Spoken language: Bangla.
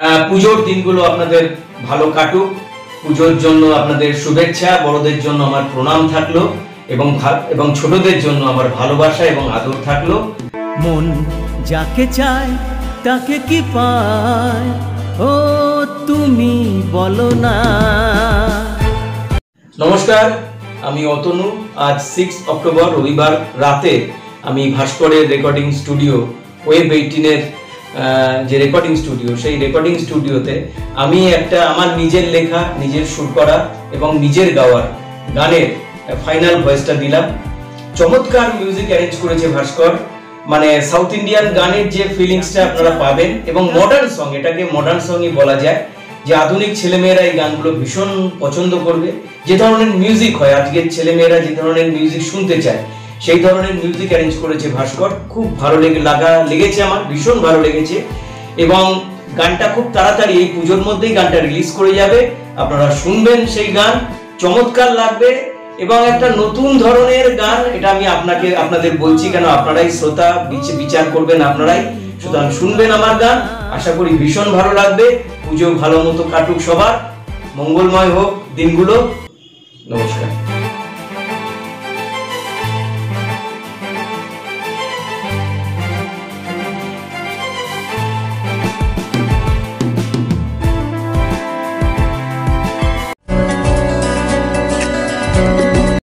পুজোর দিনগুলো আপনাদের ভালো কাটুক। পুজোর জন্য আপনাদের শুভেচ্ছা, বড়দের জন্য আমার প্রণাম থাকলো এবং ছোটদের জন্য আমার ভালোবাসা এবং আদর থাকলো। মন যাকে চায় তাকে কি পায়, ও তুমি বলো না। নমস্কার, আমি অতনু। আজ 6 অক্টোবর রবিবার রাতে আমি ভাস্করের রেকর্ডিং স্টুডিও ওয়েব 18-এর যে রেকর্ডিং স্টুডিও, সেই রেকর্ডিং স্টুডিওতে আমি একটা আমার নিজের লেখা, নিজের সুর করা এবং নিজের গাওয়ার গানের ফাইনাল ভয়েসটা দিলাম। চমৎকার মিউজিক অ্যারেঞ্জ করেছে ভাস্কর। মানে সাউথ ইন্ডিয়ান গানের যে ফিলিংসটা আপনারা পাবেন এবং মডার্ন সং, এটাকে মডার্ন সংই বলা যায়, যে আধুনিক ছেলেমেয়েরা এই গানগুলো ভীষণ পছন্দ করবে। যে ধরনের মিউজিক হয়, আজকের ছেলেমেয়েরা যে ধরনের মিউজিক শুনতে চায়, সেই ধরনের মিউজিক অ্যারেঞ্জ করেছে ভাস্কর। খুব ভালো লেগেছে, আমার ভীষণ ভালো লেগেছে। এবং গানটা খুব তাড়াতাড়ি এই পুজোর মধ্যেই গানটা রিলিজ করে যাবে। আপনারা শুনবেন, সেই গান চমৎকার লাগবে এবং একটা নতুন ধরনের গান। এটা আমি আপনাদের বলছি কেন, আপনারাই শ্রোতা, বিচার করবেন আপনারাই। সুতরাং শুনবেন আমার গান, আশা করি ভীষণ ভালো লাগবে। পুজো ভালো মতো কাটুক, সবার মঙ্গলময় হোক দিনগুলো। নমস্কার।